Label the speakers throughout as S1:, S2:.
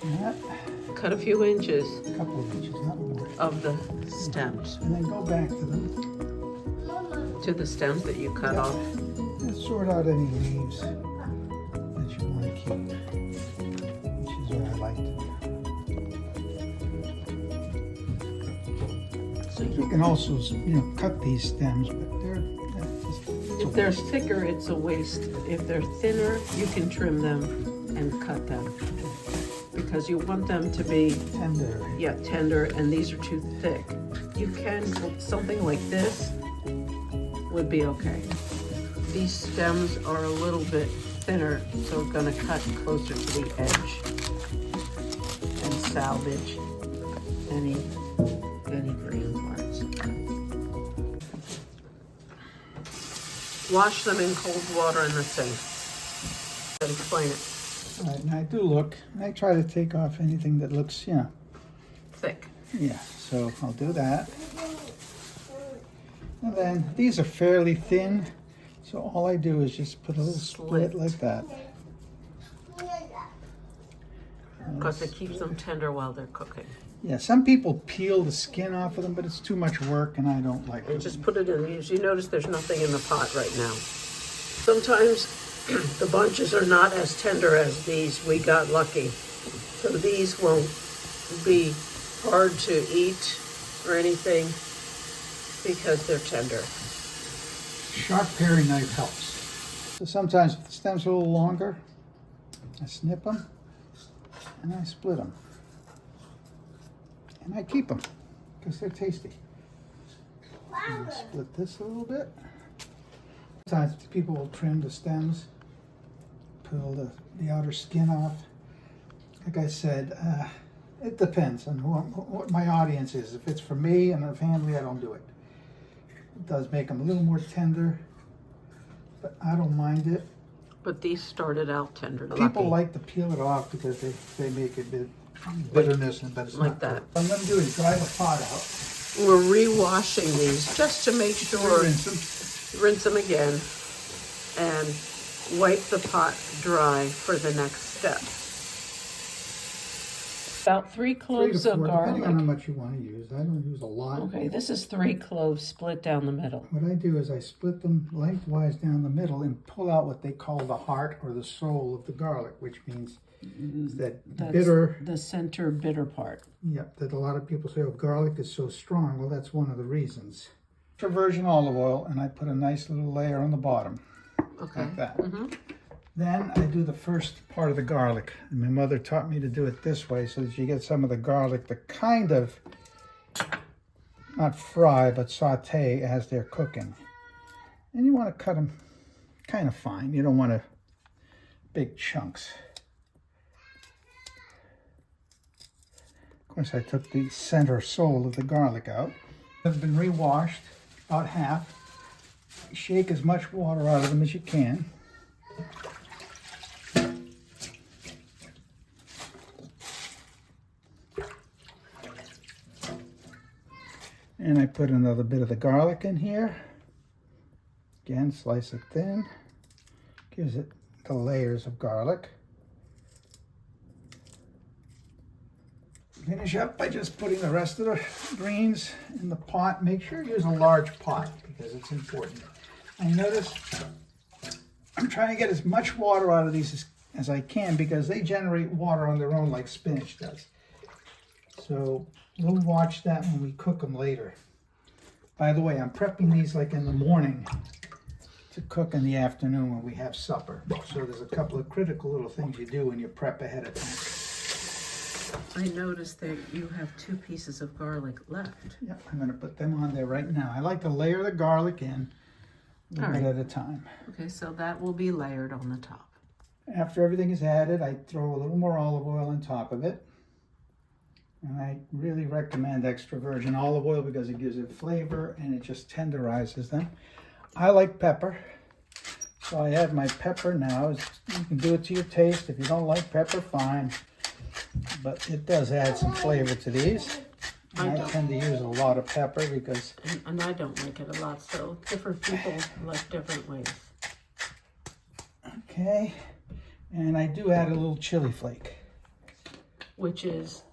S1: that.
S2: Cut a few inches
S1: A couple of inches, not more.
S2: of the stems.
S1: And then go back to them.
S2: To the stems that you cut off.
S1: And sort out any leaves that you want to keep, which is what I like to do.
S2: So
S1: You can also, cut these stems, but
S2: if they're thicker, it's a waste. If they're thinner, you can trim them and cut them. Because you want them to be
S1: tender.
S2: Yeah, tender, and these are too thick. You can, something like this would be okay. These stems are a little bit thinner, so we're gonna cut closer to the edge and salvage any green parts. Wash them in cold water in the sink. Explain it.
S1: All right, now I do look, and I try to take off anything that looks,
S2: Thick.
S1: yeah, so I'll do that. And then these are fairly thin, so all I do is just put a little split like that.
S2: Because it keeps them tender while they're cooking.
S1: Yeah, some people peel the skin off of them, but it's too much work and I don't like
S2: And
S1: it.
S2: just put it in. You notice there's nothing in the pot right now. Sometimes the bunches are not as tender as these. We got lucky. So these won't be hard to eat or anything because they're tender.
S1: Sharp paring knife helps. So sometimes if the stems are a little longer, I snip them and I split them. And I keep them because they're tasty. And I split this a little bit. Sometimes people will trim the stems, peel the outer skin off. Like I said, it depends on what my audience is. If it's for me and a family, I don't do it. It does make them a little more tender, but I don't mind it.
S2: But these started out tender.
S1: People like to peel it off because they make a bit bitterness, but it's
S2: like
S1: not
S2: that.
S1: good. What I'm going to do is dry the pot out.
S2: We're re-washing these just to make sure. Rinse them again and wipe the pot dry for the next step. About 3 cloves
S1: 3 to 4,
S2: of garlic.
S1: depending on how much you want to use. I don't use a lot.
S2: Okay, this is 3 cloves split down the middle.
S1: What I do is I split them lengthwise down the middle and pull out what they call the heart or the soul of the garlic, which means
S2: That's
S1: bitter.
S2: the center bitter part.
S1: Yep, that a lot of people say, oh, garlic is so strong. Well, that's one of the reasons. For virgin olive oil, and I put a nice little layer on the bottom,
S2: Okay.
S1: like that. Then I do the first part of the garlic. And my mother taught me to do it this way so that you get some of the garlic to kind of, not fry, but saute as they're cooking. And you want to cut them kind of fine. You don't want to big chunks. Of course, I took the center soul of the garlic out. They've been re-washed, about half. Shake as much water out of them as you can. And I put another bit of the garlic in here. Again, slice it thin. Gives it the layers of garlic. Finish up by just putting the rest of the greens in the pot. Make sure you use a large pot because it's important. I notice I'm trying to get as much water out of these as I can because they generate water on their own like spinach does. So we'll watch that when we cook them later. By the way, I'm prepping these like in the morning to cook in the afternoon when we have supper. So there's a couple of critical little things you do when you prep ahead of time.
S2: I noticed that you have 2 pieces of garlic left.
S1: Yeah, I'm going to put them on there right now. I like to layer the garlic in a little bit at a time.
S2: Okay, so that will be layered on the top.
S1: After everything is added, I throw a little more olive oil on top of it. And I really recommend extra virgin olive oil because it gives it flavor and it just tenderizes them. I like pepper, so I add my pepper now. You can do it to your taste. If you don't like pepper, fine. But it does add some flavor to these. I tend to use a lot of pepper because...
S2: And I don't like it a lot, so different people like different ways.
S1: Okay, and I do add a little chili flake.
S2: which is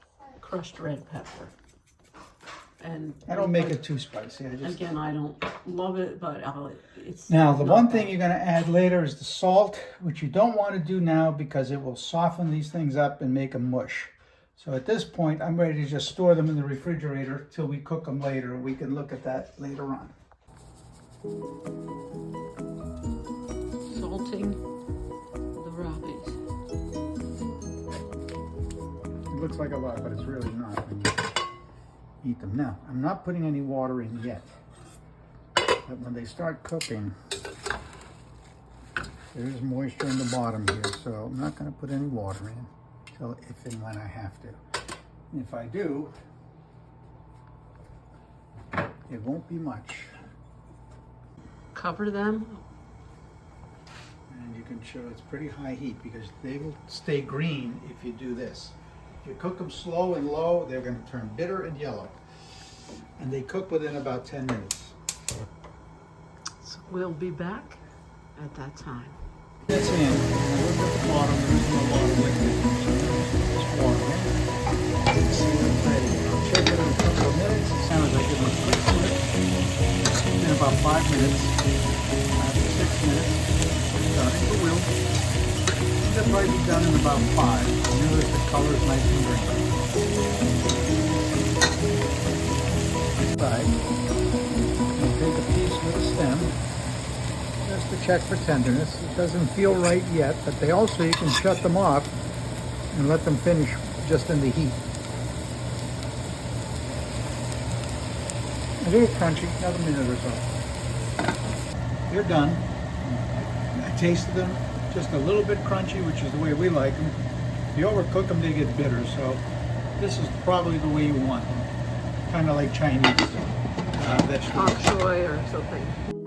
S2: crushed red pepper. And
S1: I don't make it too spicy. I just...
S2: Again, I don't love it, but it's
S1: Now, the
S2: not
S1: one
S2: bad.
S1: thing you're going to add later is the salt, which you don't want to do now because it will soften these things up and make them mush. So at this point, I'm ready to just store them in the refrigerator till we cook them later, and we can look at that later on.
S2: Salting the rabbits.
S1: It looks like a lot, but it's really not when you eat them. Now, I'm not putting any water in yet, but when they start cooking, there's moisture in the bottom here, so I'm not going to put any water in until if and when I have to. And if I do, it won't be much.
S2: Cover them.
S1: And you can show it's pretty high heat because they will stay green if you do this. If you cook them slow and low, they're going to turn bitter and yellow. And they cook within about 10 minutes.
S2: So we'll be back at that time.
S1: That's in. And I look at the bottom, there is no water liquid. Just water in. See when it's ready. I'll check it in a couple of minutes. It sounds like it was quick to it. In about 5 minutes. After 6 minutes, it's done. It will. It'll probably be done in about 5. Notice the color is nice and green. Right. And take a piece with a stem. Just to check for tenderness. It doesn't feel right yet, but they also, you can shut them off and let them finish just in the heat. A little crunchy, another minute or so. They're done. I tasted them, just a little bit crunchy, which is the way we like them. If you overcook them, they get bitter, so this is probably the way you want them. Kind of like Chinese vegetables.
S2: Bok choy or something.